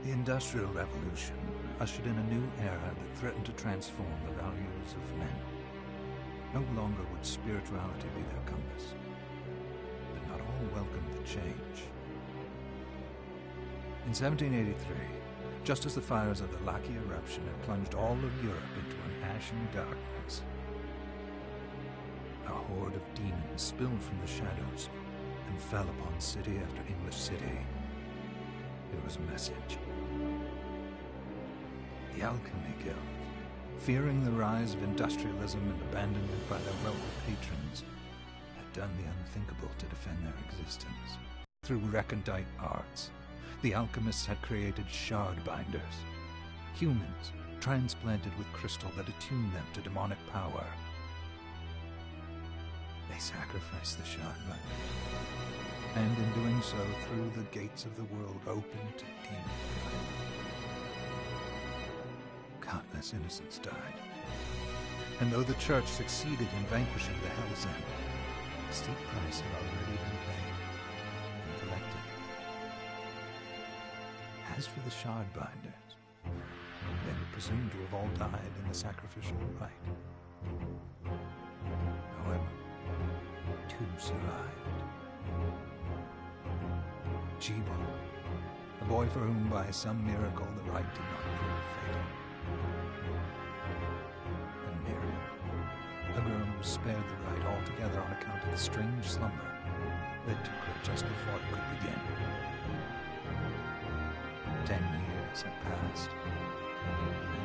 The Industrial Revolution ushered in a new era that threatened to transform the values of men. No longer would spirituality be their compass, but not all welcomed the change. In 1783, just as the fires of the Laki eruption had plunged all of Europe into an ashen darkness, a horde of demons spilled from the shadows and fell upon city after English city. It was a message. The Alchemy Guild, fearing the rise of industrialism and abandonment by their wealthy patrons, had done the unthinkable to defend their existence. Through recondite arts, the alchemists had created shard binders, humans transplanted with crystal that attuned them to demonic power. They sacrificed the shard binder, and in doing so threw the gates of the world open to demons. Countless innocents died, and though the Church succeeded in vanquishing the Hell's End, a steep price had already been paid and collected. As for the shard binders, they were presumed to have all died in the sacrificial rite. However, two survived. Jibal, a boy for whom by some miracle the rite did not prove fatal. And Miriam, a girl who was spared the rite altogether on account of the strange slumber that took her just before it could begin. 10 years had passed.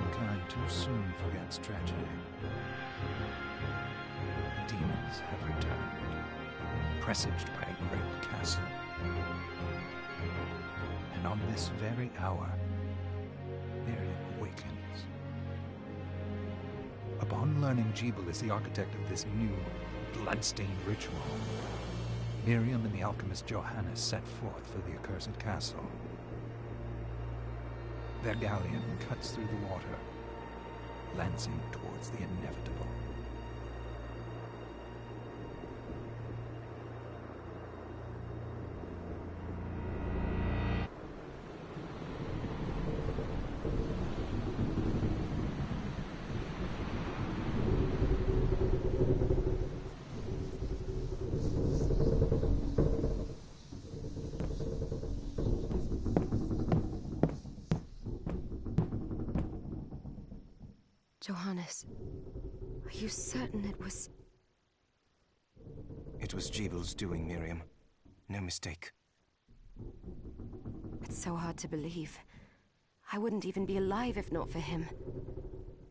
Mankind too soon forgets tragedy. The demons have returned, presaged by a great castle. And on this very hour, Miriam awakens. Upon learning Jibal is the architect of this new, bloodstained ritual, Miriam and the alchemist Johannes set forth for the accursed castle. Their galleon cuts through the water, lancing towards the inevitable. Johannes, are you certain it was... It was Jibal's doing, Miriam. No mistake. It's so hard to believe. I wouldn't even be alive if not for him.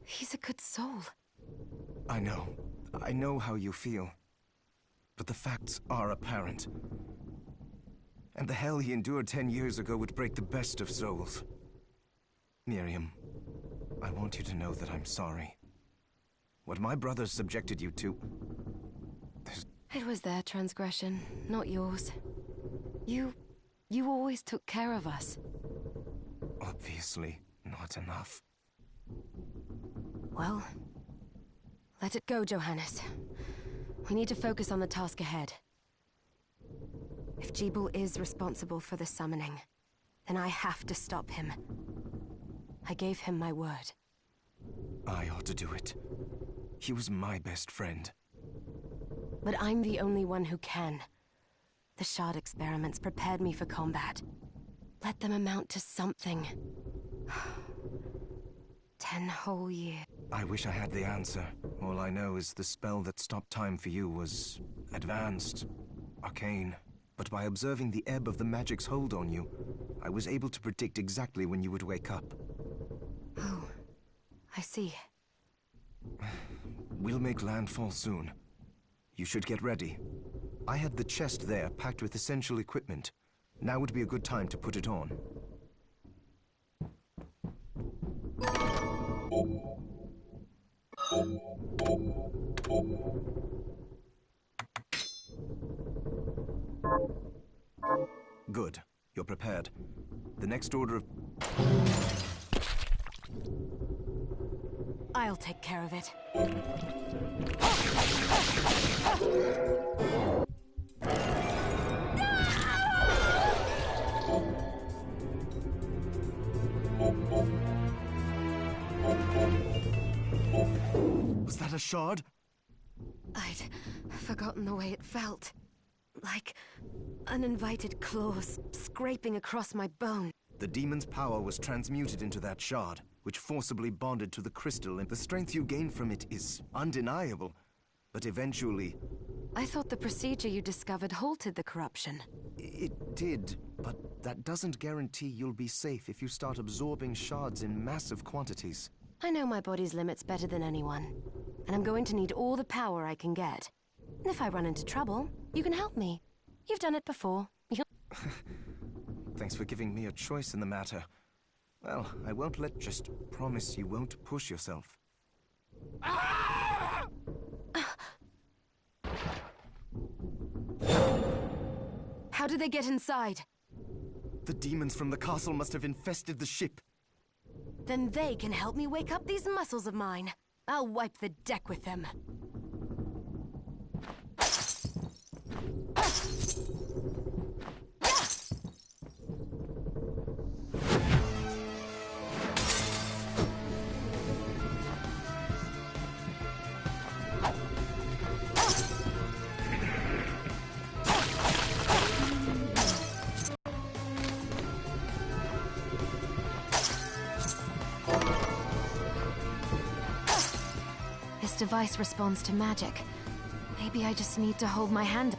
He's a good soul. I know. I know how you feel. But the facts are apparent. And the hell he endured 10 years ago would break the best of souls. Miriam, I want you to know that I'm sorry. What my brothers subjected you to... It was their transgression, not yours. You always took care of us. Obviously not enough. Well, let it go, Johannes. We need to focus on the task ahead. If Jibal is responsible for the summoning, then I have to stop him. I gave him my word. I ought to do it. He was my best friend. But I'm the only one who can. The shard experiments prepared me for combat. Let them amount to something. 10 whole years. I wish I had the answer. All I know is the spell that stopped time for you was advanced, arcane. But by observing the ebb of the magic's hold on you, I was able to predict exactly when you would wake up. Oh, I see. We'll make landfall soon. You should get ready. I had the chest there packed with essential equipment. Now would be a good time to put it on. Good. You're prepared. The next order of... I'll take care of it. Was that a shard? I'd forgotten the way it felt. Like uninvited claws scraping across my bone. The demon's power was transmuted into that shard, which forcibly bonded to the crystal, and the strength you gain from it is undeniable. But eventually... I thought the procedure you discovered halted the corruption. It did, but that doesn't guarantee you'll be safe if you start absorbing shards in massive quantities. I know my body's limits better than anyone, and I'm going to need all the power I can get. And if I run into trouble, you can help me. You've done it before. Thanks for giving me a choice in the matter. Well, I won't just promise you won't push yourself. How did they get inside? The demons from the castle must have infested the ship. Then they can help me wake up these muscles of mine. I'll wipe the deck with them. This device responds to magic. Maybe I just need to hold my hand.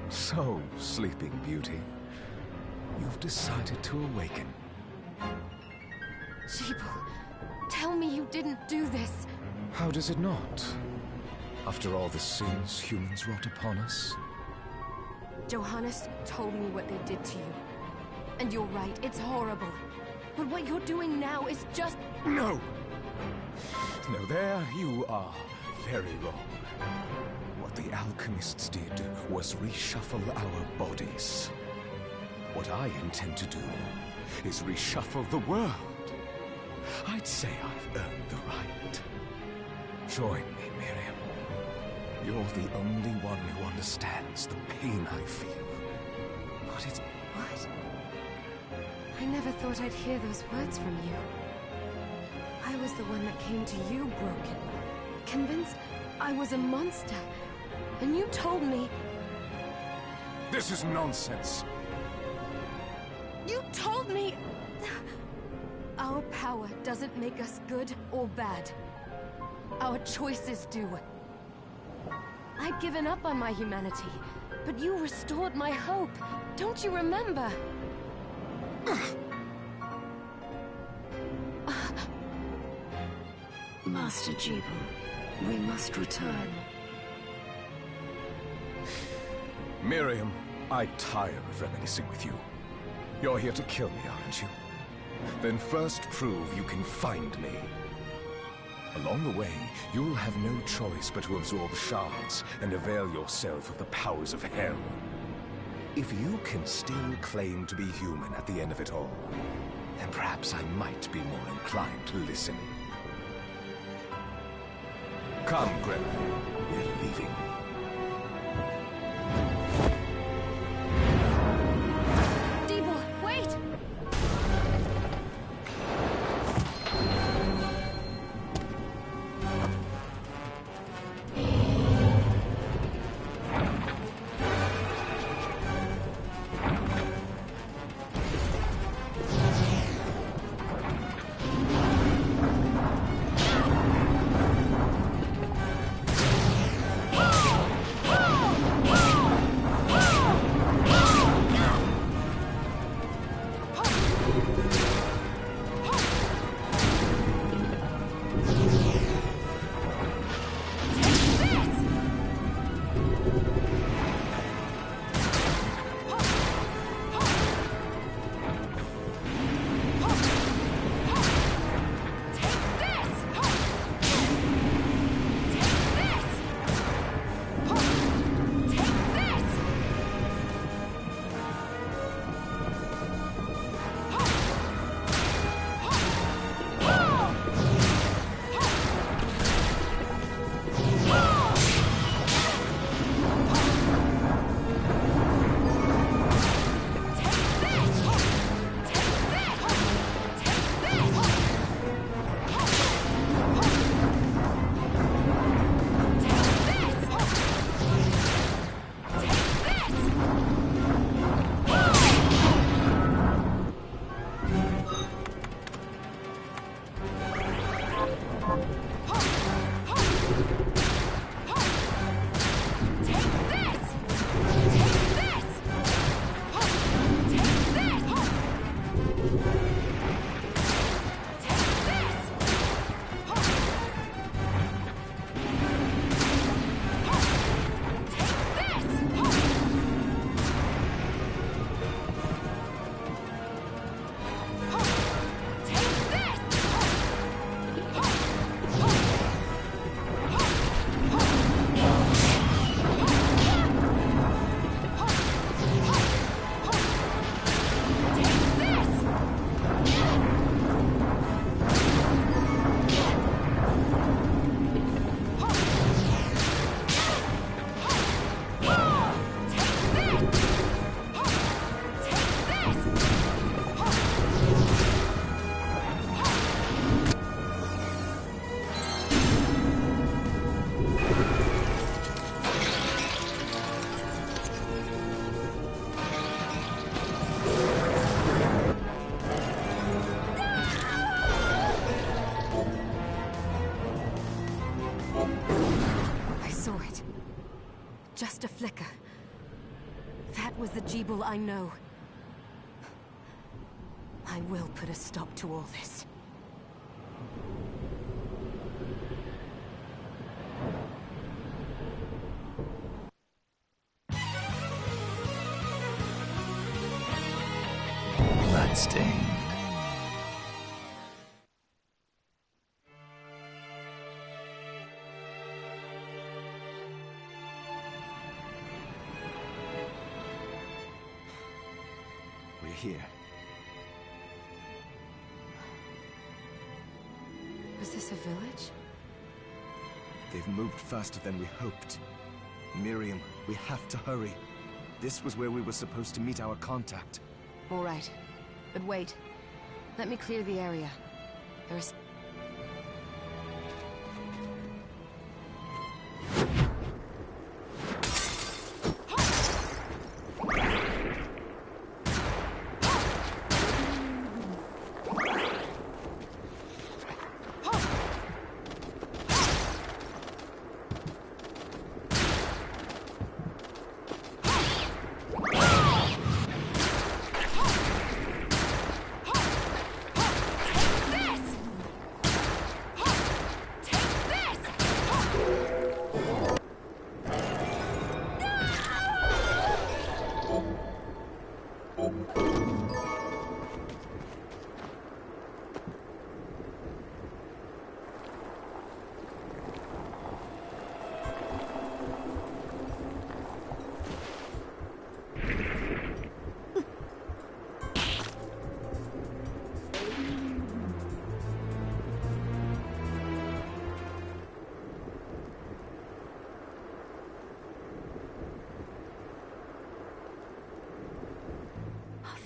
So, Sleeping Beauty, you've decided to awaken. Jeeble, tell me you didn't do this. How does it not? After all the sins humans wrought upon us? Johannes told me what they did to you. And you're right, it's horrible. But what you're doing now is just... No! No, there you are very wrong. What the alchemists did was reshuffle our bodies. What I intend to do is reshuffle the world. I'd say I've earned the right. Join me, Miriam. You're the only one who understands the pain I feel. But it's... What? I never thought I'd hear those words from you. I was the one that came to you broken. Convinced I was a monster. And you told me... This is nonsense. You told me... Our power doesn't make us good or bad. Our choices do. I'd given up on my humanity, but you restored my hope. Don't you remember? Master Jeeble, we must return. Miriam, I tire of reminiscing with you. You're here to kill me, aren't you? Then first prove you can find me. Along the way, you'll have no choice but to absorb shards and avail yourself of the powers of hell. If you can still claim to be human at the end of it all, then perhaps I might be more inclined to listen. Come, Greta. We're leaving. Jeeble, wait! Just a flicker. That was the Jeeble I know. I will put a stop to all this. Bloodstained. We're here. Was this a village? They've moved faster than we hoped. Miriam, we have to hurry. This was where we were supposed to meet our contact. All right. But wait. Let me clear the area. There's...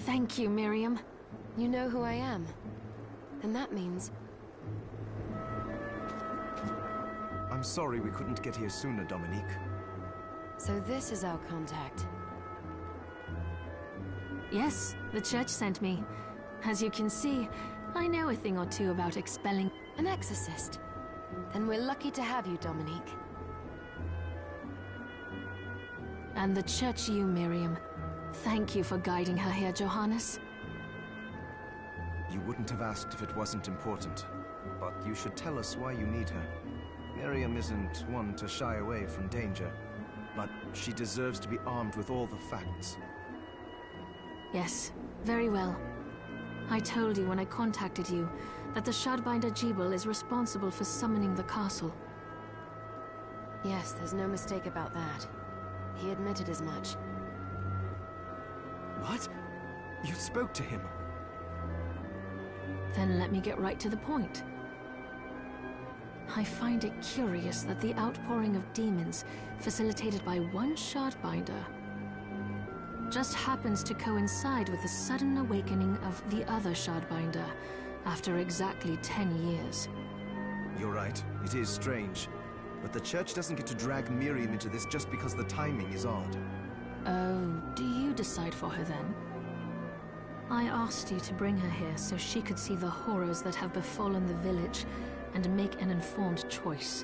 Thank you, Miriam. You know who I am. And that means... I'm sorry we couldn't get here sooner, Dominique. So this is our contact. Yes, the church sent me. As you can see, I know a thing or two about expelling... An exorcist. Then we're lucky to have you, Dominique. And the church you, Miriam. Thank you for guiding her here, Johannes. You wouldn't have asked if it wasn't important. But you should tell us why you need her. Miriam isn't one to shy away from danger. But she deserves to be armed with all the facts. Yes, very well. I told you when I contacted you that the Shardbinder Jeeble is responsible for summoning the castle. Yes, there's no mistake about that. He admitted as much. What? You spoke to him? Then let me get right to the point. I find it curious that the outpouring of demons, facilitated by one Shardbinder, just happens to coincide with the sudden awakening of the other Shardbinder, after exactly 10 years. You're right, it is strange. But the church doesn't get to drag Miriam into this just because the timing is odd. Oh, do you decide for her then? I asked you to bring her here so she could see the horrors that have befallen the village and make an informed choice.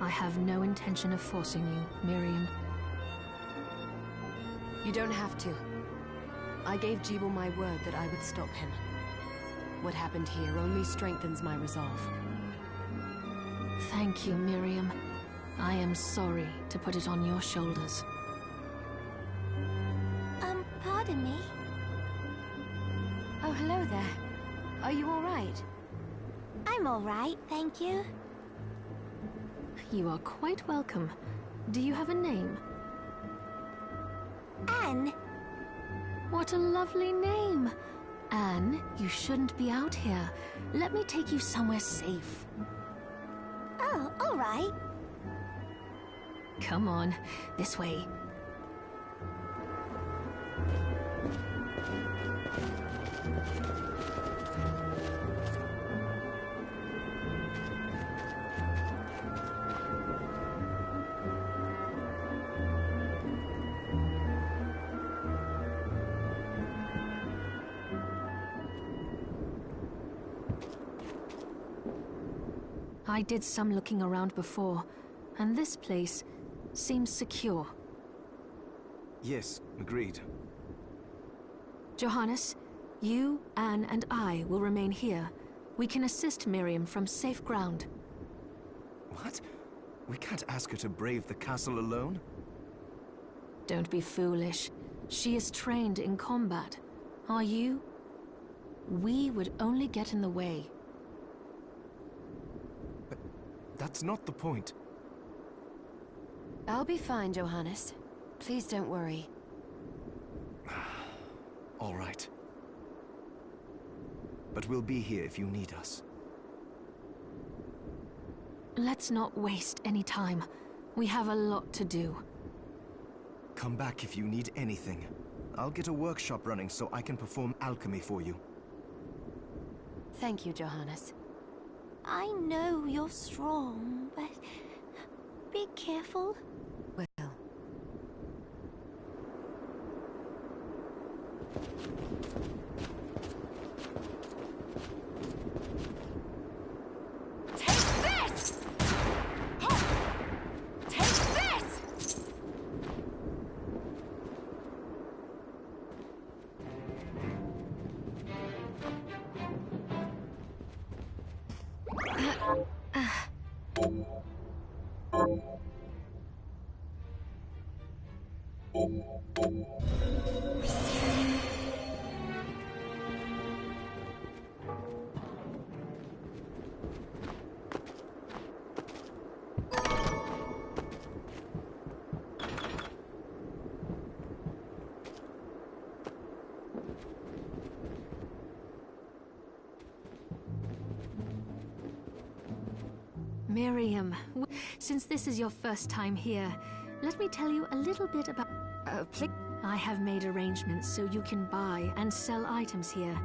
I have no intention of forcing you, Miriam. You don't have to. I gave Jeeble my word that I would stop him. What happened here only strengthens my resolve. Thank you, Miriam. I am sorry to put it on your shoulders. Pardon me? Oh, hello there. Are you all right? I'm all right, thank you. You are quite welcome. Do you have a name? Anne. What a lovely name! Anne, you shouldn't be out here. Let me take you somewhere safe. Oh, all right. Come on, this way. I did some looking around before, and this place seems secure. Yes, agreed. Johannes, you, Anne, and I will remain here. We can assist Miriam from safe ground. What? We can't ask her to brave the castle alone? Don't be foolish. She is trained in combat. Are you? We would only get in the way. But that's not the point. I'll be fine, Johannes. Please don't worry. All right. But we'll be here if you need us. Let's not waste any time. We have a lot to do. Come back if you need anything. I'll get a workshop running so I can perform alchemy for you. Thank you, Johannes. I know you're strong, but be careful. Well. Miriam, since this is your first time here, let me tell you a little bit about... I have made arrangements so you can buy and sell items here.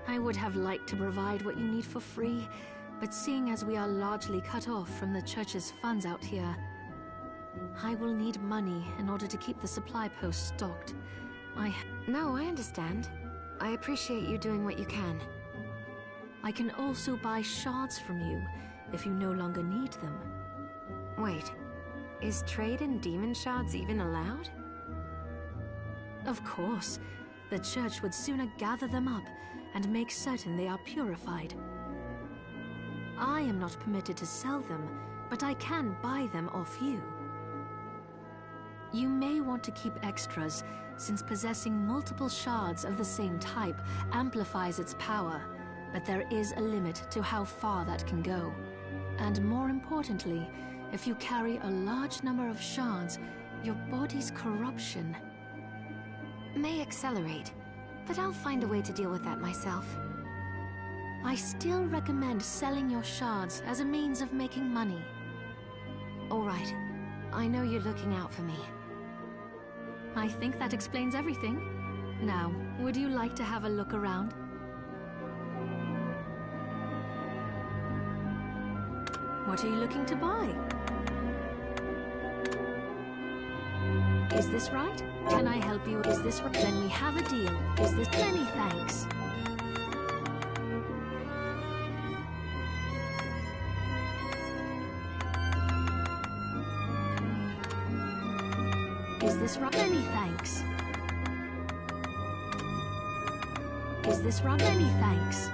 I would have liked to provide what you need for free, but seeing as we are largely cut off from the church's funds out here, I will need money in order to keep the supply post stocked. No, I understand. I appreciate you doing what you can. I can also buy shards from you, if you no longer need them. Wait, is trade in demon shards even allowed? Of course. The church would sooner gather them up and make certain they are purified. I am not permitted to sell them, but I can buy them off you. You may want to keep extras, since possessing multiple shards of the same type amplifies its power. But there is a limit to how far that can go. And more importantly, if you carry a large number of shards, your body's corruption may accelerate, but I'll find a way to deal with that myself. I still recommend selling your shards as a means of making money. All right. I know you're looking out for me. I think that explains everything. Now, would you like to have a look around? What are you looking to buy? Is this right? Can I help you? Is this right? Then we have a deal. Is this... Many thanks. Is this right? Many thanks. Is this right? Many thanks.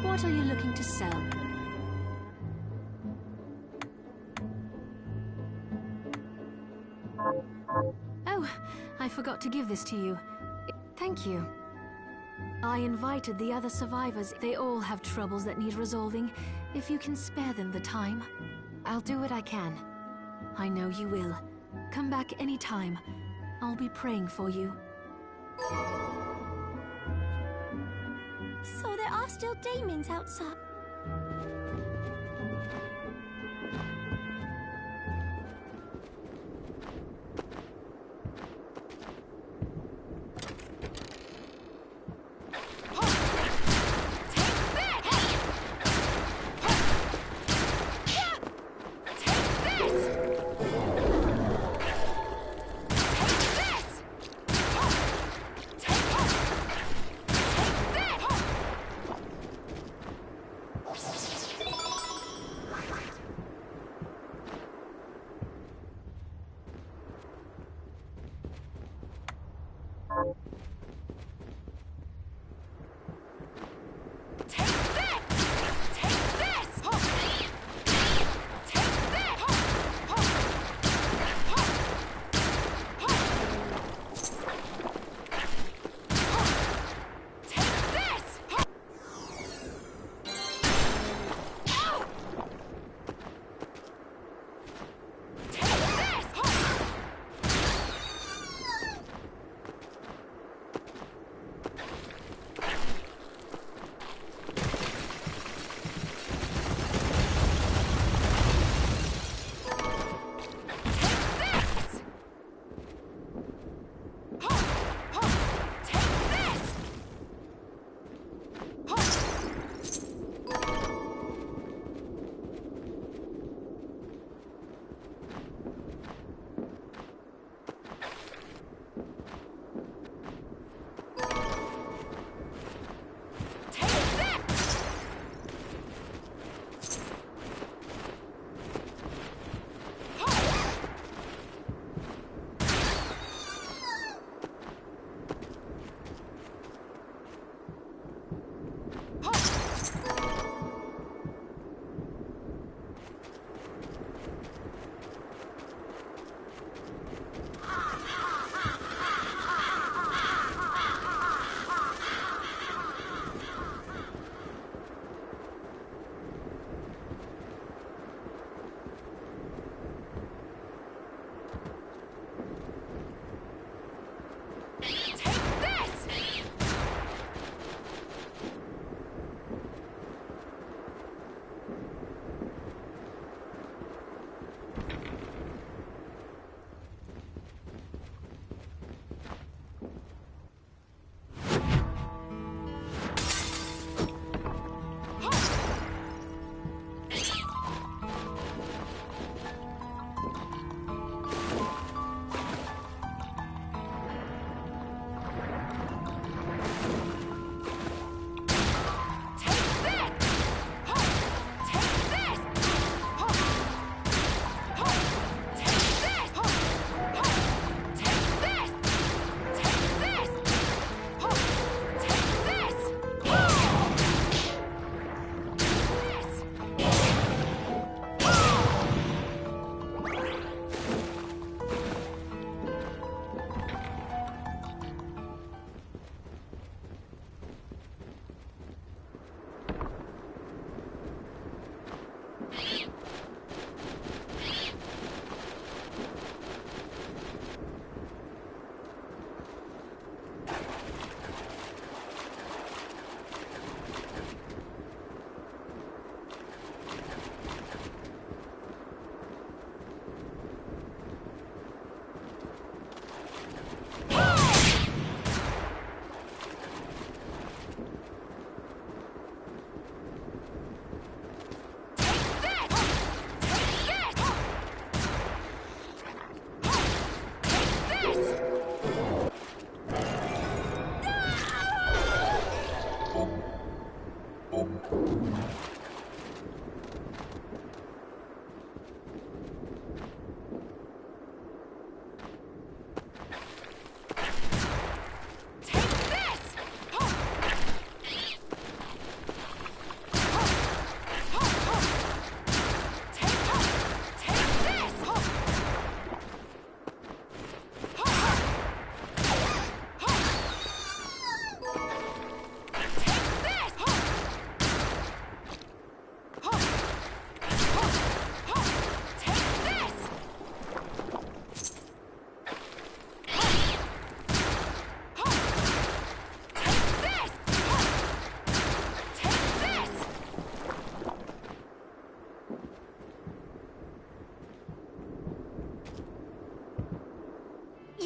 What are you looking to sell? Oh, I forgot to give this to you. Thank you. I invited the other survivors. They all have troubles that need resolving. If you can spare them the time. I'll do what I can. I know you will. Come back anytime. I'll be praying for you. So there are still demons outside.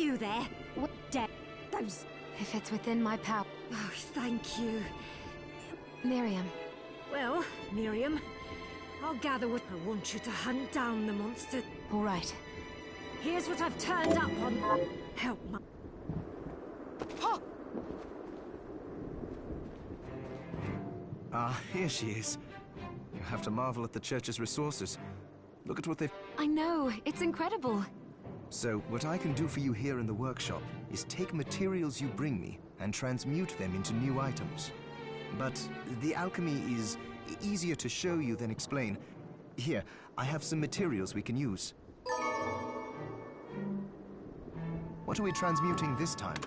you there? What those? If it's within my power... Oh, thank you. Miriam. Well, Miriam, I'll gather what I want you to hunt down the monster. All right. Here's what I've turned up on. Help my... Ah, here she is. You have to marvel at the church's resources. Look at what they've... I know, it's incredible. So, what I can do for you here in the workshop is take materials you bring me and transmute them into new items. But the alchemy is easier to show you than explain. Here, I have some materials we can use. What are we transmuting this time?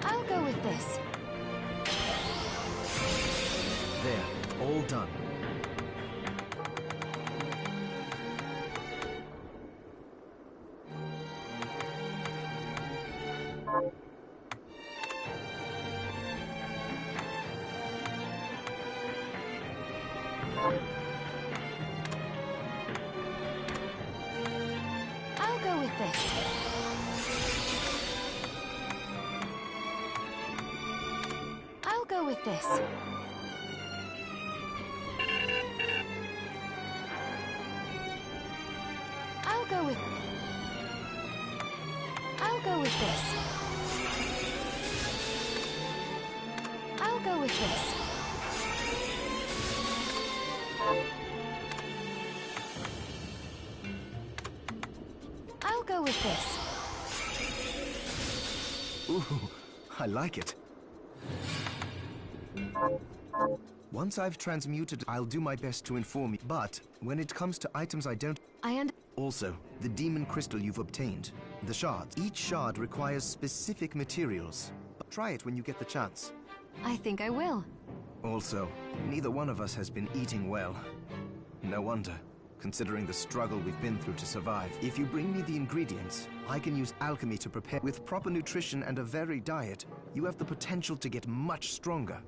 I'll go with this. There, all done. I'll go with this. I'll go with this. I'll go with... I'll go with this. I'll go with this. I'll go with this. Ooh, I like it. Once I've transmuted, I'll do my best to inform you. But when it comes to items I don't... Also, the demon crystal you've obtained, the shards. Each shard requires specific materials. But try it when you get the chance. I think I will. Also, neither one of us has been eating well. No wonder, considering the struggle we've been through to survive. If you bring me the ingredients, I can use alchemy to prepare. With proper nutrition and a varied diet, you have the potential to get much stronger.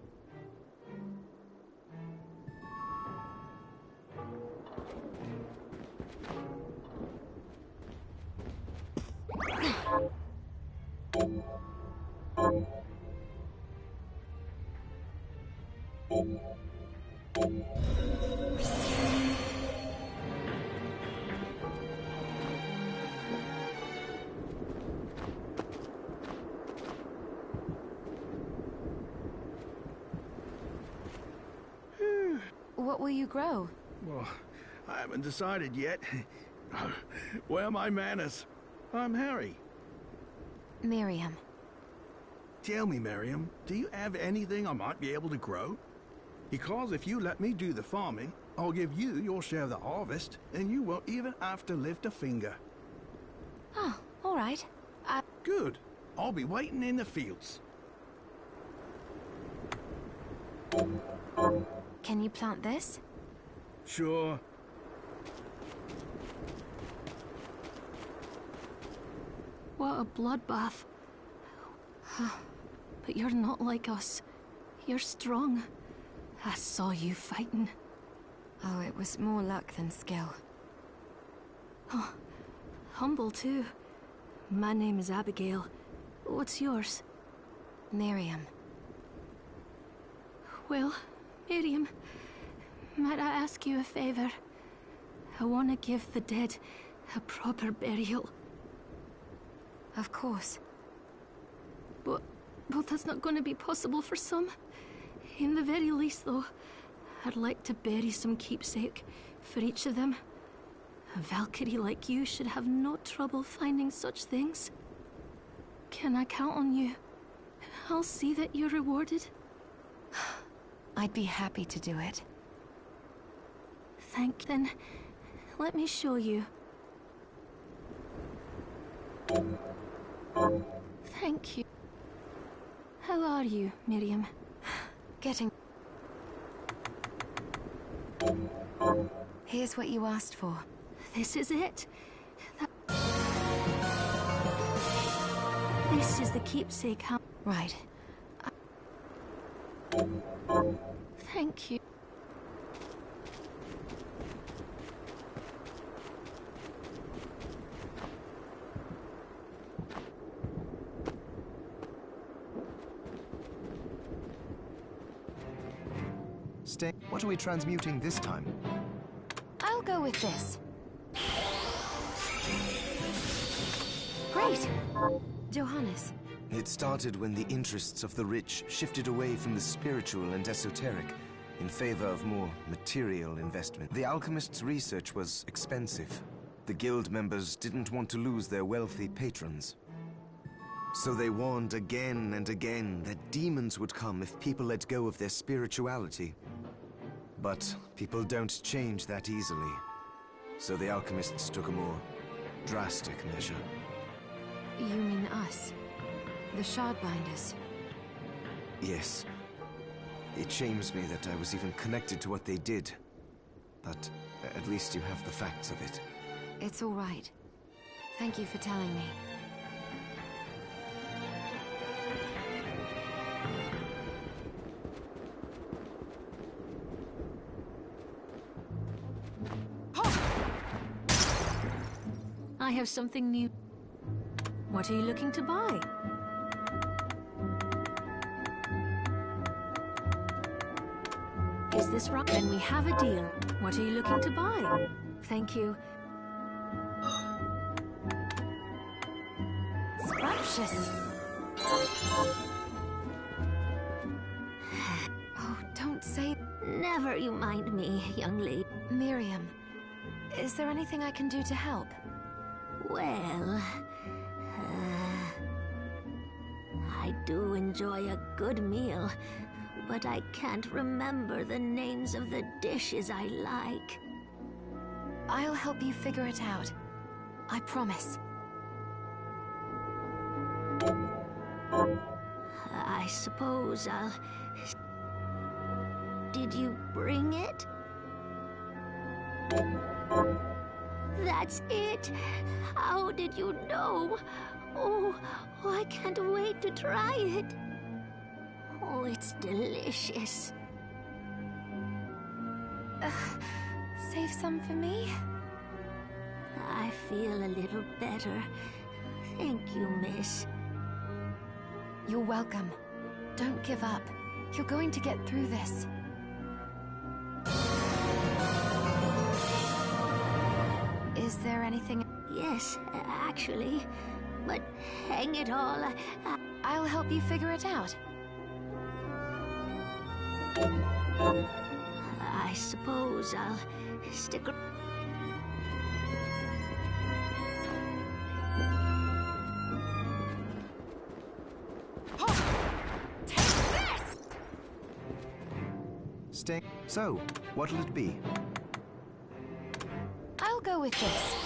What will you grow? Well, I haven't decided yet. Where are my manners? I'm Harry. Miriam. Tell me, Miriam, do you have anything I might be able to grow? Because if you let me do the farming, I'll give you your share of the harvest, and you won't even have to lift a finger. Oh, all right. Good. I'll be waiting in the fields. Can you plant this? Sure. What a bloodbath. But you're not like us. You're strong. I saw you fighting. Oh, it was more luck than skill. Oh, humble too. My name is Abigail. What's yours? Miriam. Well, Miriam, might I ask you a favor? I want to give the dead a proper burial. Of course. But that's not going to be possible for some. In the very least, though, I'd like to bury some keepsake for each of them. A Valkyrie like you should have no trouble finding such things. Can I count on you? I'll see that you're rewarded. I'd be happy to do it. Then, let me show you. Thank you. How are you, Miriam? Getting... Here's what you asked for. This is it. This is the keepsake. Right. Thank you. Stay. What are we transmuting this time? I'll go with this. Great! Johannes. It started when the interests of the rich shifted away from the spiritual and esoteric in favor of more material investment. The alchemists' research was expensive. The guild members didn't want to lose their wealthy patrons. So they warned again and again that demons would come if people let go of their spirituality. But people don't change that easily. So the alchemists took a more drastic measure. You mean us? The Shardbinders? Yes. It shames me that I was even connected to what they did. But at least you have the facts of it. It's all right. Thank you for telling me. I have something new. What are you looking to buy? Is this right? Then we have a deal. What are you looking to buy? Thank you. Scrumptious. Oh, don't say... Never you mind me, young lady. Miriam, is there anything I can do to help? Well, I do enjoy a good meal, but I can't remember the names of the dishes I like. I'll help you figure it out. I promise. I suppose I'll... Did you bring it? That's it! How did you know? Oh, I can't wait to try it. Oh, it's delicious. Save some for me? I feel a little better. Thank you, miss. You're welcome. Don't give up. You're going to get through this. Is there anything... Yes, actually. But hang it all, I'll help you figure it out. I suppose I'll stick around. Stay. So, what'll it be? I'll go with this.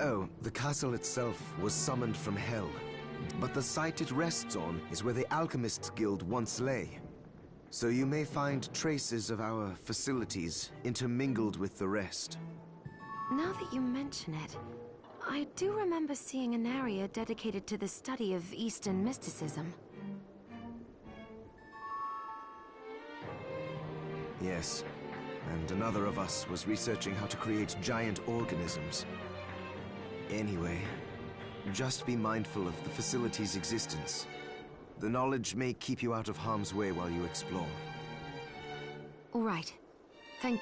Oh, the castle itself was summoned from hell. But the site it rests on is where the Alchemists Guild once lay. So you may find traces of our facilities intermingled with the rest. Now that you mention it, I do remember seeing an area dedicated to the study of Eastern mysticism. Yes, and another of us was researching how to create giant organisms. Anyway, just be mindful of the facility's existence. The knowledge may keep you out of harm's way while you explore. All right. Thank...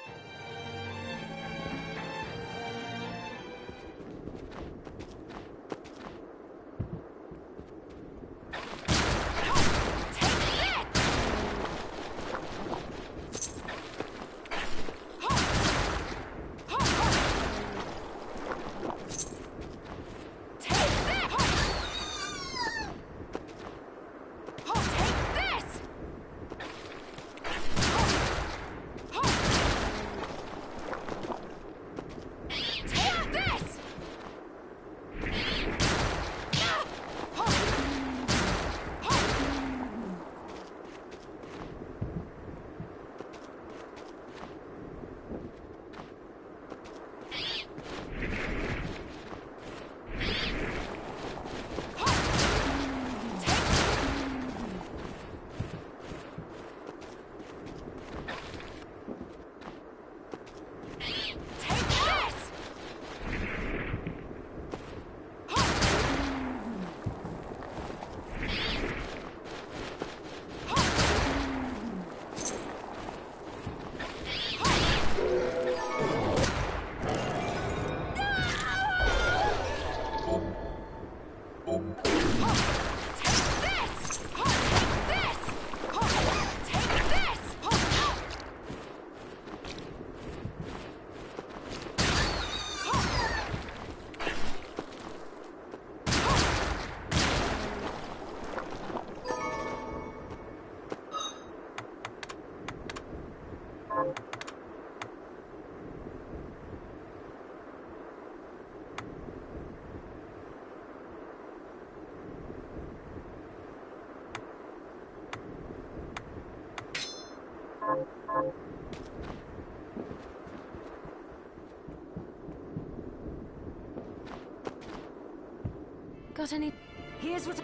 Got any... Here's what...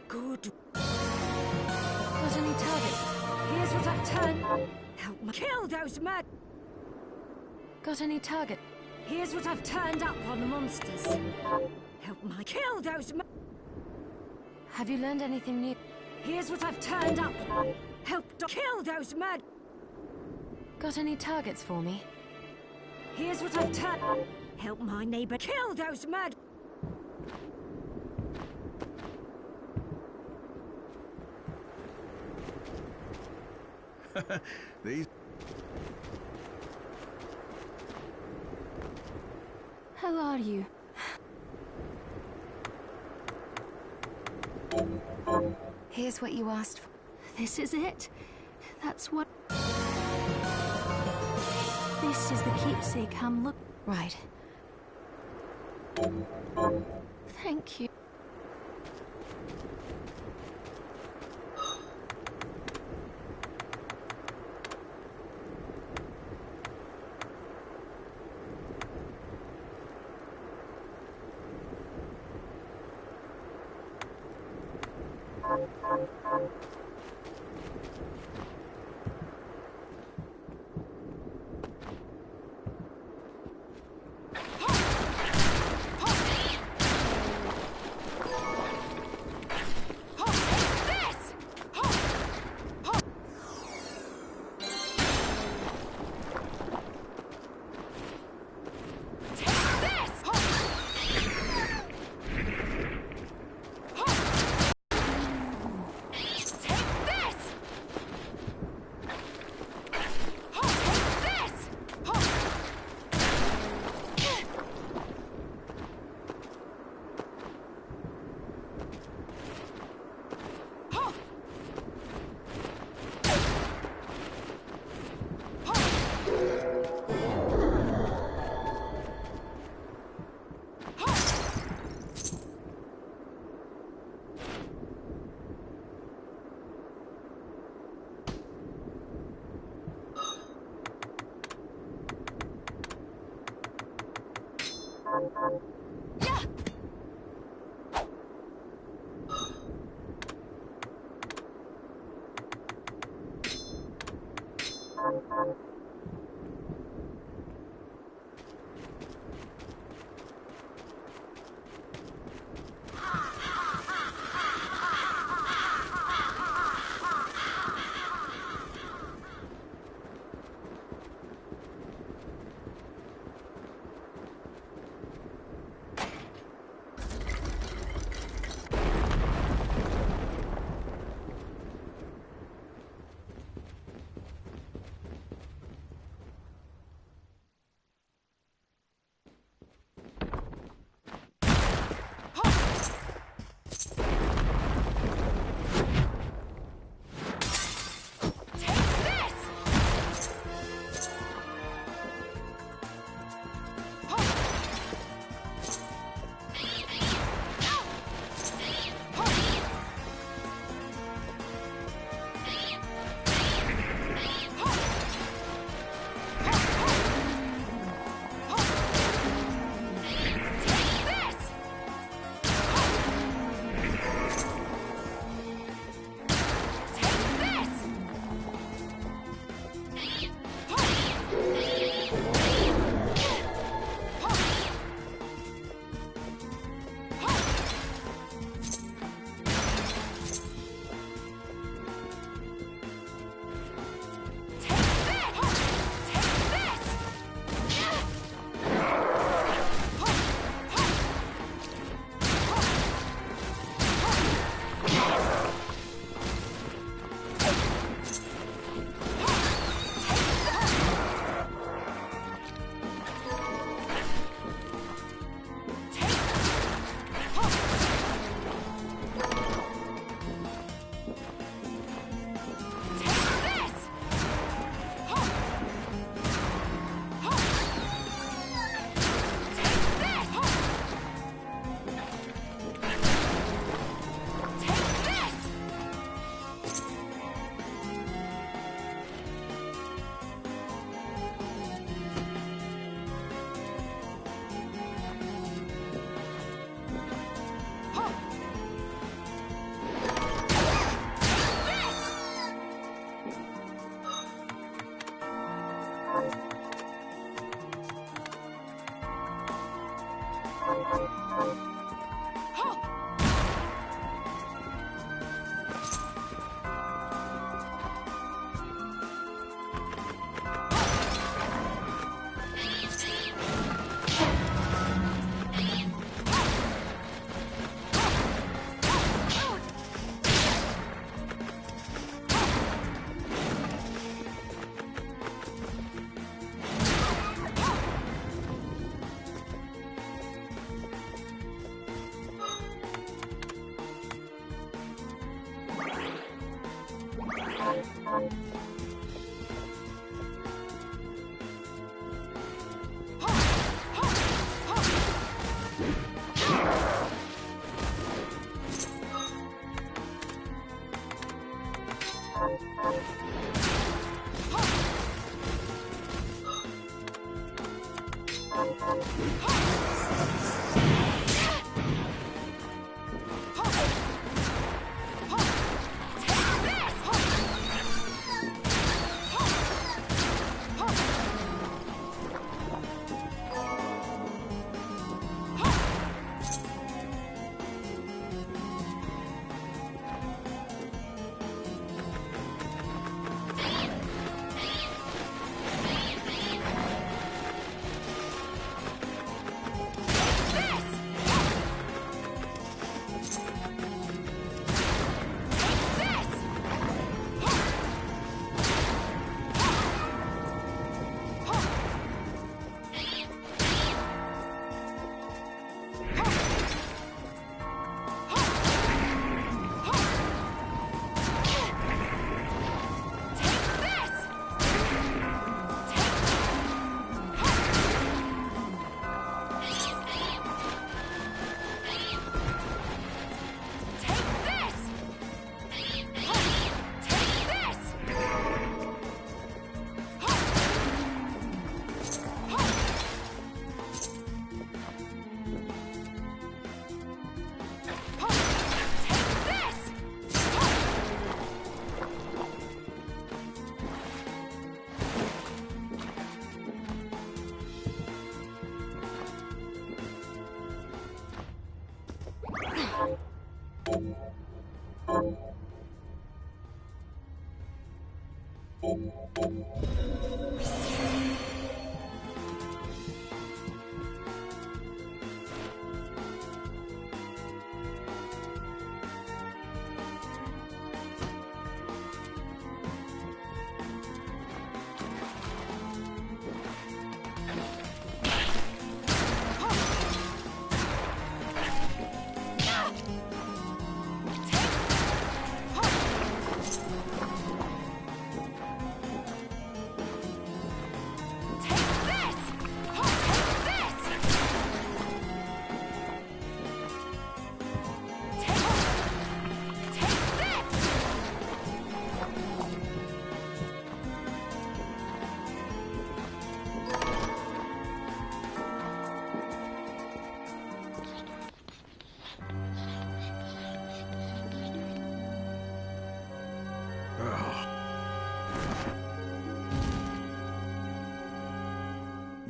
Good. Got any targets? Here's what I've turned... Help me kill those mad... Got any target? Here's what I've turned up on the monsters. Help me kill those Have you learned anything new? Here's what I've turned up. Help kill those mad... Got any targets for me? Here's what I've turned... Help my neighbor kill those mad... These... How are you? Here's what you asked for. This is it? That's what... This is the keepsake I'm looking... Right. Thank you.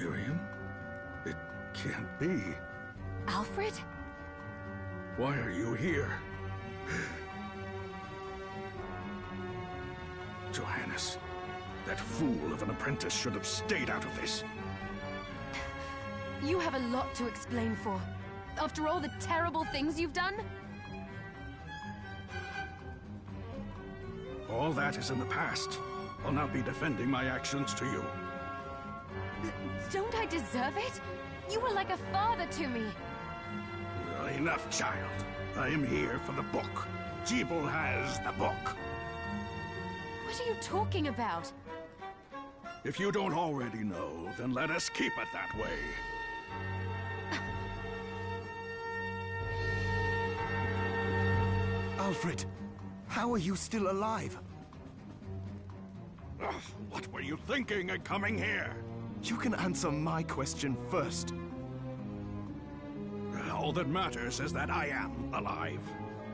Miriam? It can't be. Alfred? Why are you here? Johannes, that fool of an apprentice should have stayed out of this. You have a lot to explain for. After all the terrible things you've done? All that is in the past. I'll not be defending my actions to you. Don't I deserve it? You were like a father to me. Enough, child. I am here for the book. Jeeble has the book. What are you talking about? If you don't already know, then let us keep it that way. Alfred, how are you still alive? Ugh, what were you thinking in coming here? You can answer my question first. All that matters is that I am alive.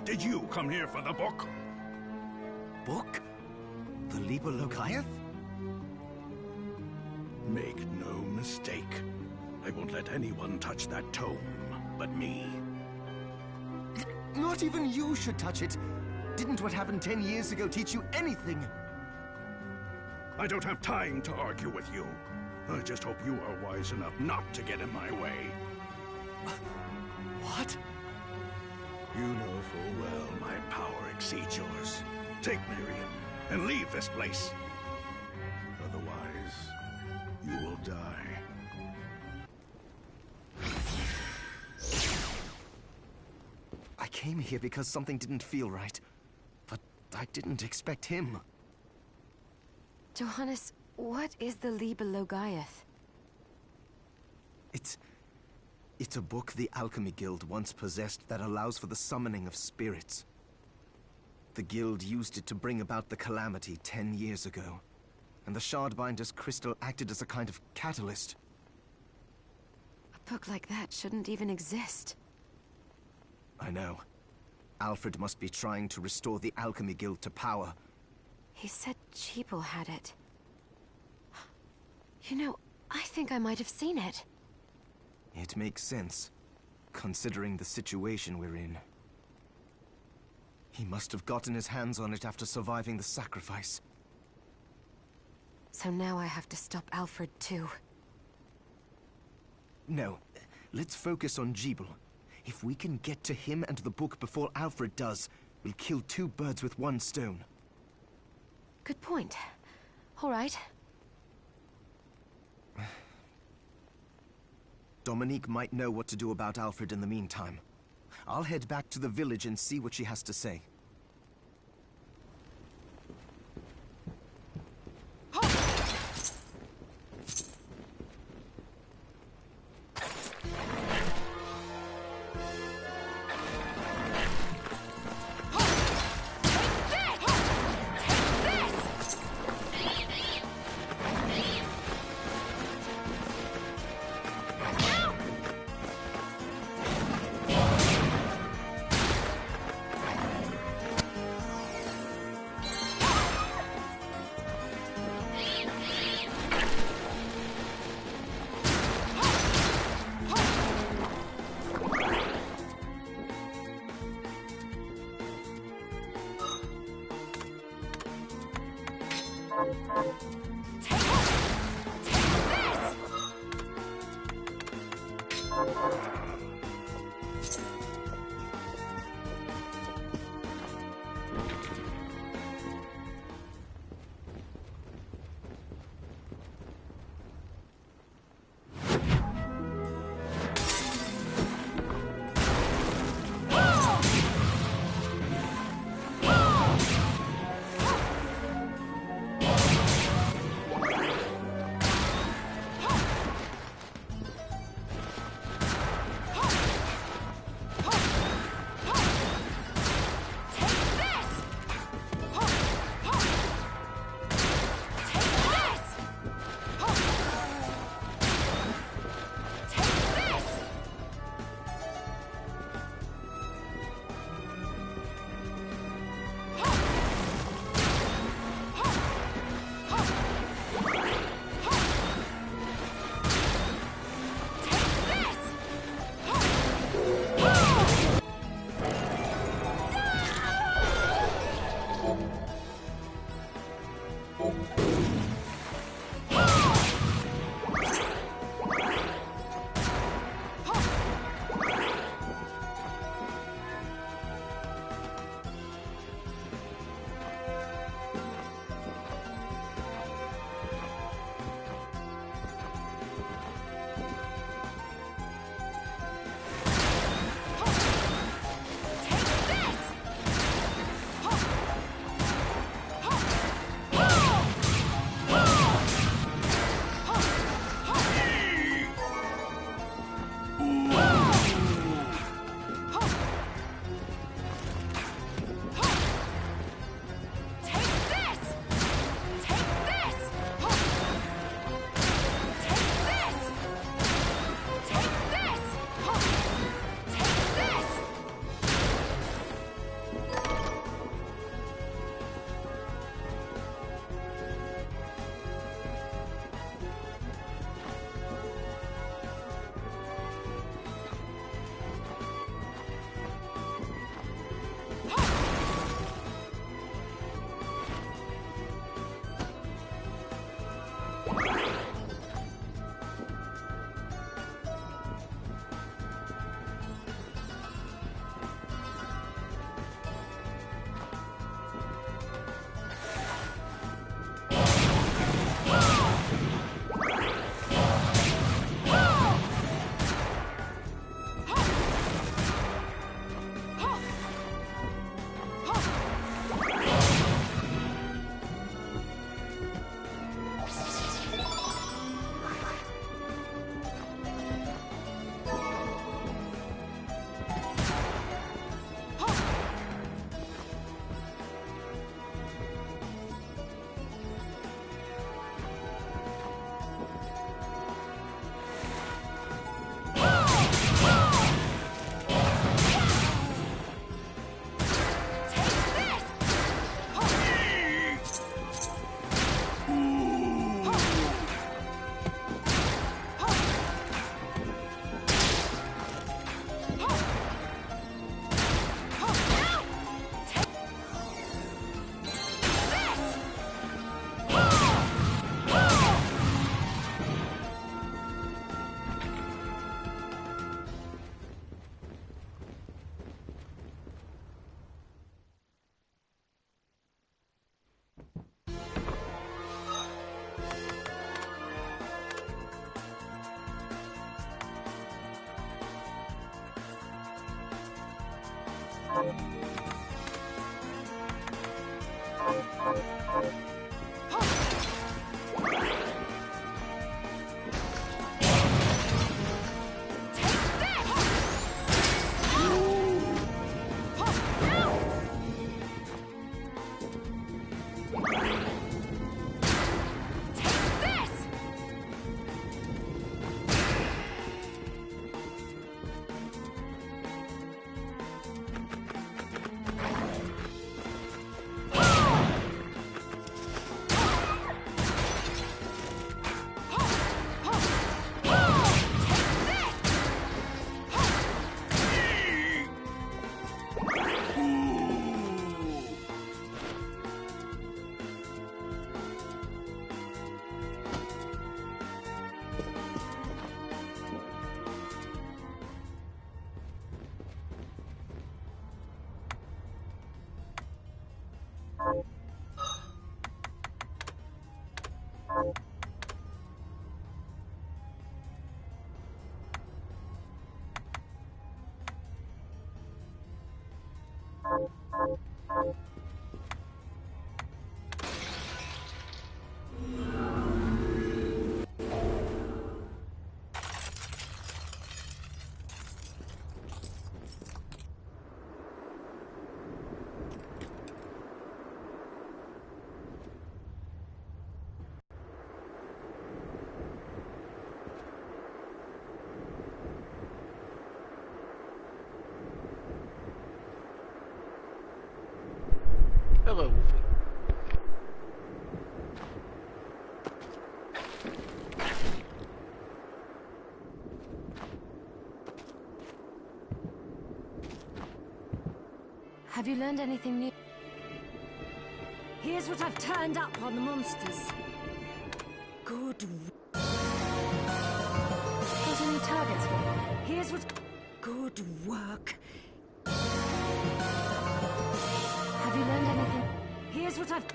Did you come here for the book? Book? The Liber Locaeth? Make no mistake. I won't let anyone touch that tome. but me. Not even you should touch it. Didn't what happened 10 years ago teach you anything? I don't have time to argue with you. I just hope you are wise enough not to get in my way. What? You know full well my power exceeds yours. Take Miriam and leave this place. Otherwise, you will die. I came here because something didn't feel right. But I didn't expect him. Johannes, what is the Liber Logaeth? It's a book the Alchemy Guild once possessed that allows for the summoning of spirits. The Guild used it to bring about the calamity 10 years ago, and the Shardbinder's crystal acted as a kind of catalyst. A book like that shouldn't even exist. I know. Alfred must be trying to restore the Alchemy Guild to power. He said Cheeple had it. You know, I think I might have seen it. It makes sense, considering the situation we're in. He must have gotten his hands on it after surviving the sacrifice. So now I have to stop Alfred too. No, let's focus on Jeeble. If we can get to him and the book before Alfred does, we'll kill 2 birds with 1 stone. Good point. All right. Dominique might know what to do about Alfred in the meantime. I'll head back to the village and see what she has to say. Have you learned anything new? Here's what I've turned up on the monsters. Good. Got any targets for me? Here's what. Good work. Have you learned anything? Here's what I've.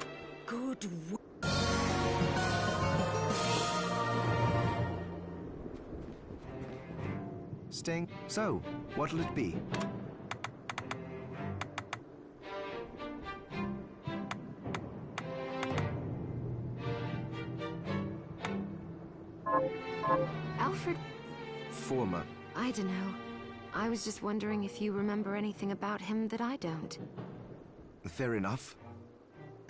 Good work. Sting, so, what'll it be? Alfred? Former. I don't know. I was just wondering if you remember anything about him that I don't. Fair enough.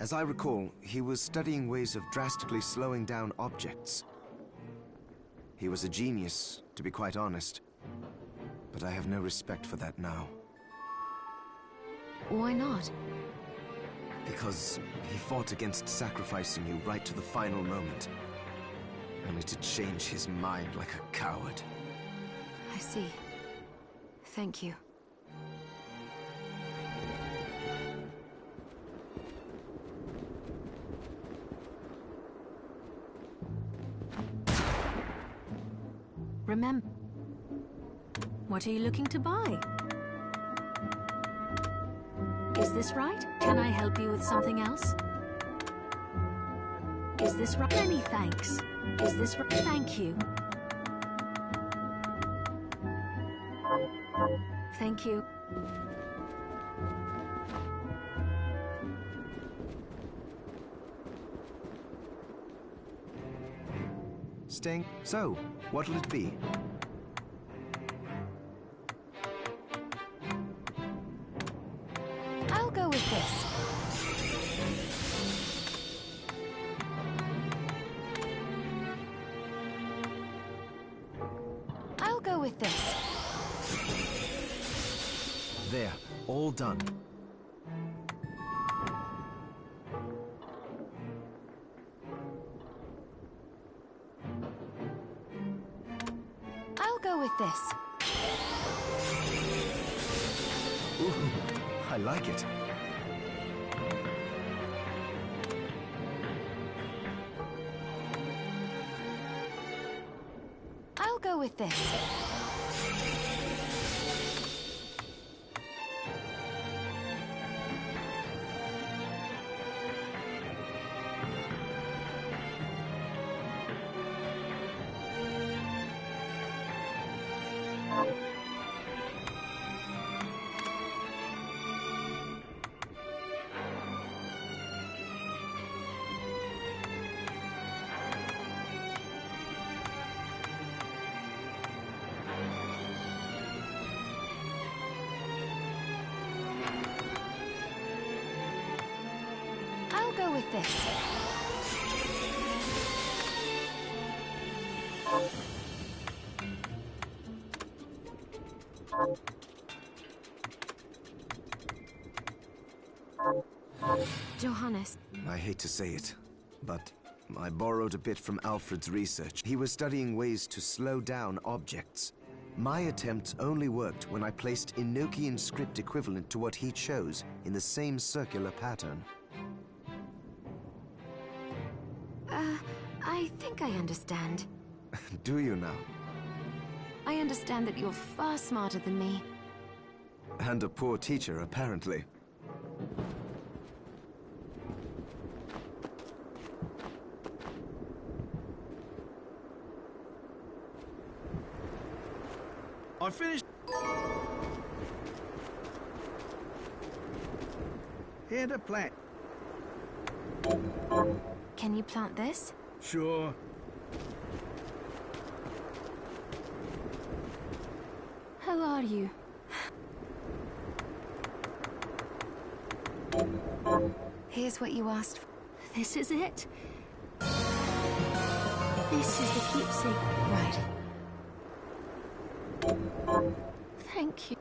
As I recall, he was studying ways of drastically slowing down objects. He was a genius, to be quite honest. But I have no respect for that now. Why not? Because he fought against sacrificing you right to the final moment. Only to change his mind like a coward. I see. Thank you. Remember. What are you looking to buy? Is this right? Can I help you with something else? Is this right? Many thanks. Is this right? Thank you. Thank you. Sting, so, what'll it be? I'll go with this. I'll go with this. There, all done. I'll go with this. Ooh, I like it. I'll go with this. I'll go with this. Johannes. I hate to say it, but I borrowed a bit from Alfred's research. He was studying ways to slow down objects. My attempt only worked when I placed Enochian script equivalent to what he chose in the same circular pattern. I think I understand. Do you now? I understand that you're far smarter than me. And a poor teacher, apparently. I finished. Here to plant. Can you plant this? Sure. How are you? Here's what you asked for. This is it. This is the keepsake. Right. Thank you.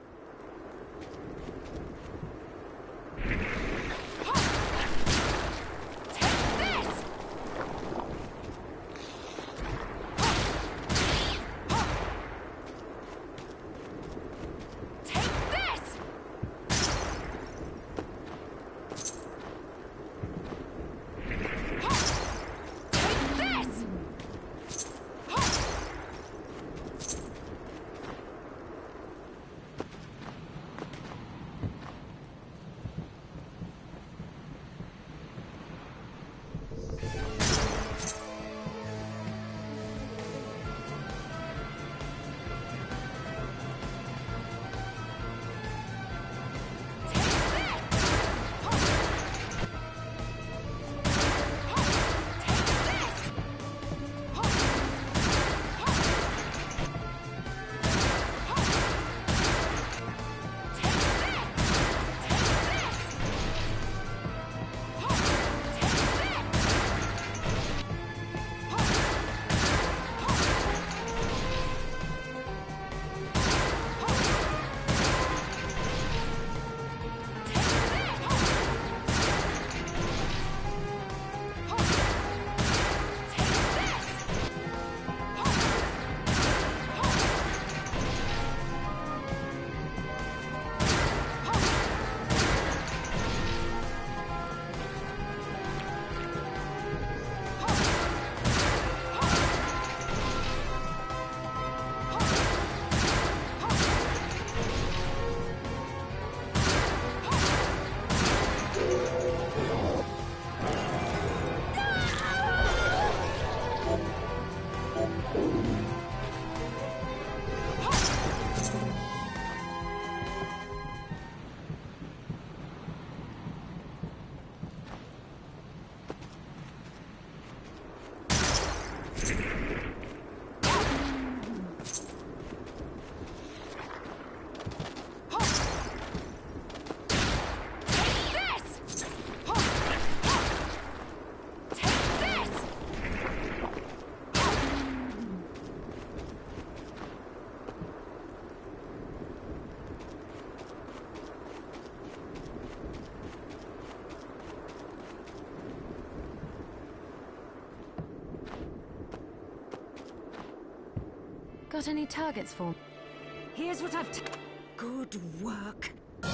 Got any targets for me? Here's what I've Good work. Have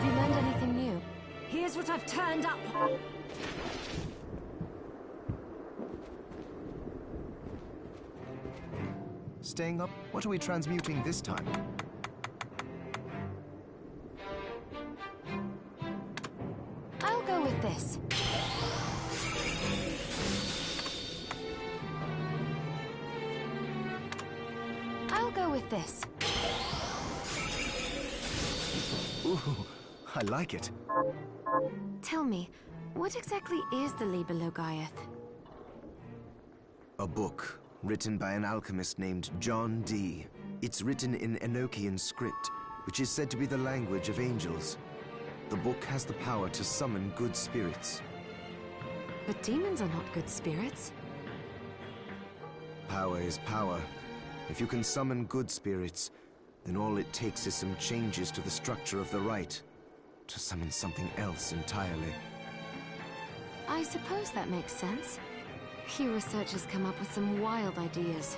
you learned anything new? Here's what I've turned up. Staying up? What are we transmuting this time? I'll go with this. I'll go with this. Ooh, I like it. Tell me, what exactly is the Liber Logaeth? A book written by an alchemist named John Dee. It's written in Enochian script, which is said to be the language of angels. The book has the power to summon good spirits. But demons are not good spirits. Power is power. If you can summon good spirits, then all it takes is some changes to the structure of the rite to summon something else entirely. I suppose that makes sense. You researchers come up with some wild ideas.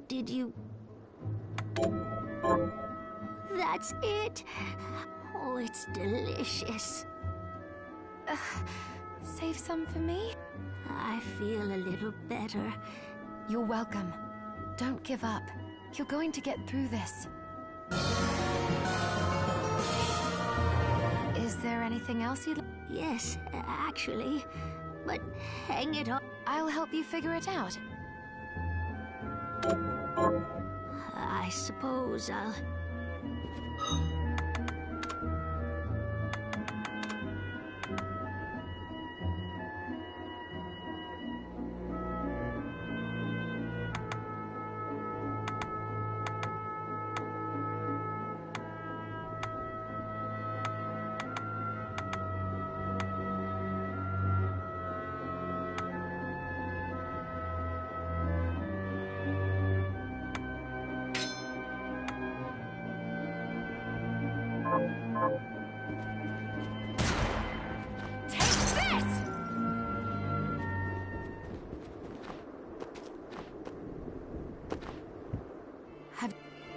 Did you... That's it? Oh, it's delicious. Save some for me? I feel a little better. You're welcome. Don't give up. You're going to get through this. Is there anything else you'd... Yes, actually. But hang it on. I'll help you figure it out. I suppose I'll...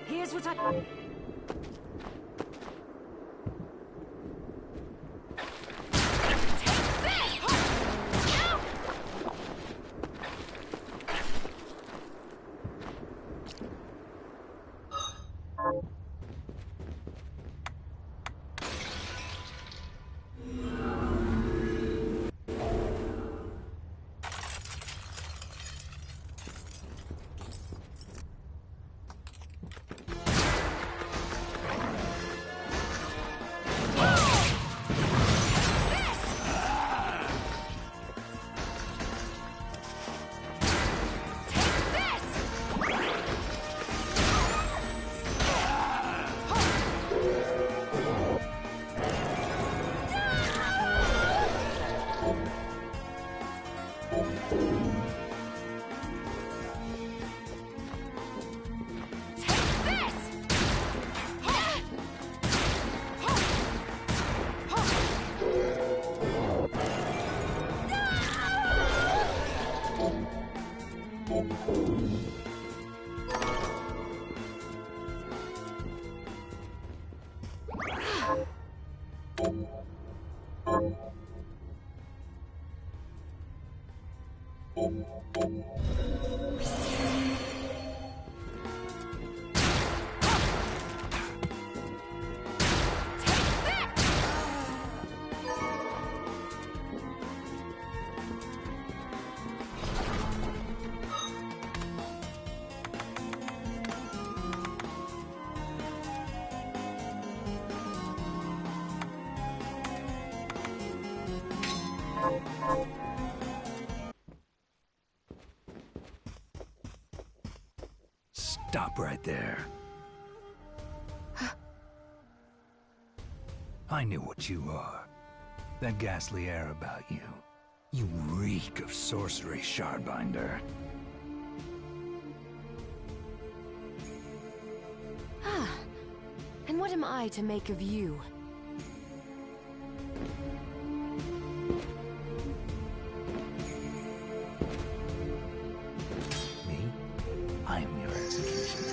Here's what I... Stop right there. I knew what you are. That ghastly air about you. You reek of sorcery, Shardbinder. am I to make of you? Me? I am your executioner.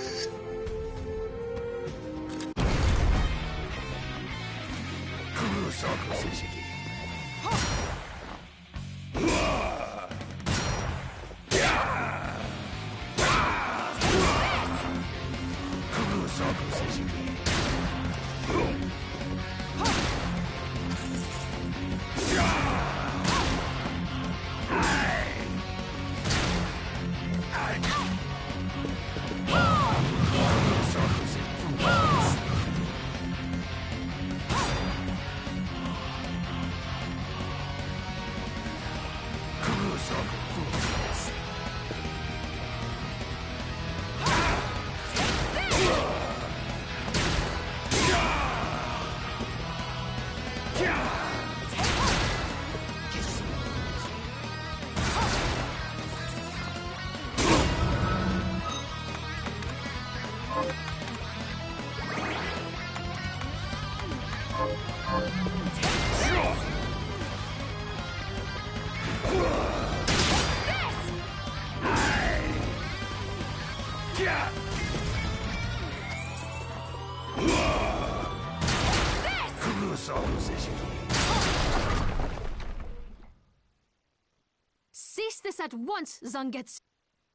Cease this at once, Zangetsu!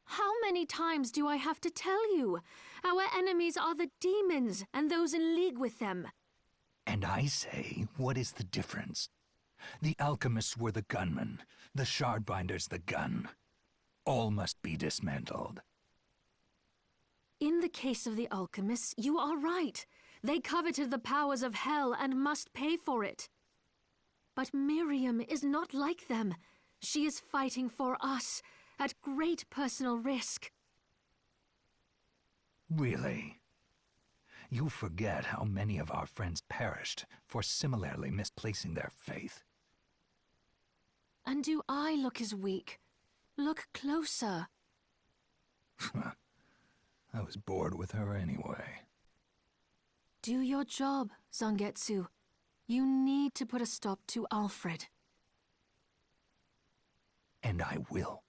How many times do I have to tell you? Our enemies are the demons, and those in league with them. And I say, what is the difference? The alchemists were the gunmen, the shardbinders the gun. All must be dismantled. In the case of the alchemists, you are right. They coveted the powers of hell and must pay for it. But Miriam is not like them. She is fighting for us, at great personal risk. Really? You forget how many of our friends perished for similarly misplacing their faith. And do I look as weak? Look closer. I was bored with her anyway. Do your job, Zangetsu. You need to put a stop to Alfred. And I will.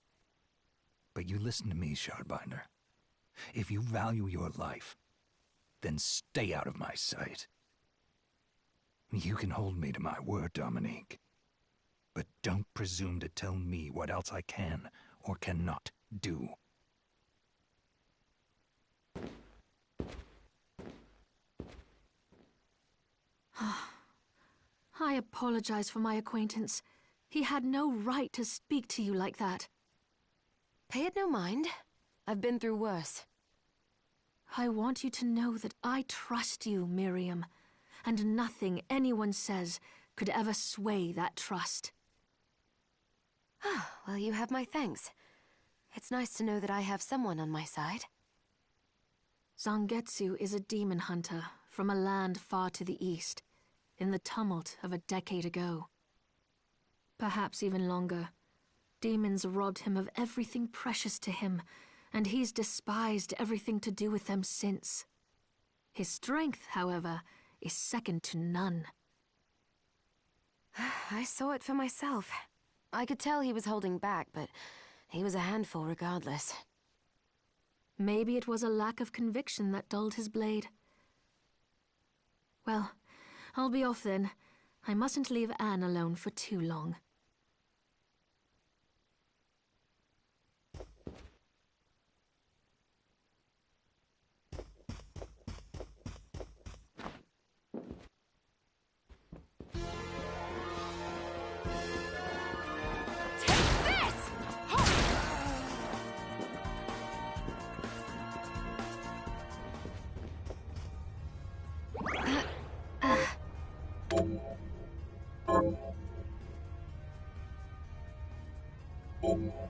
But you listen to me, Shardbinder. If you value your life, then stay out of my sight. You can hold me to my word, Dominique. But don't presume to tell me what else I can or cannot do. I apologize for my acquaintance. He had no right to speak to you like that. Pay it no mind. I've been through worse. I want you to know that I trust you, Miriam, and nothing anyone says could ever sway that trust. Well, you have my thanks. It's nice to know that I have someone on my side. Zangetsu is a demon hunter from a land far to the east, in the tumult of a decade ago. Perhaps even longer. Demons robbed him of everything precious to him, and he's despised everything to do with them since. His strength, however, is second to none. I saw it for myself. I could tell he was holding back, but he was a handful regardless. Maybe it was a lack of conviction that dulled his blade. Well, I'll be off then. I mustn't leave Anne alone for too long. Oh.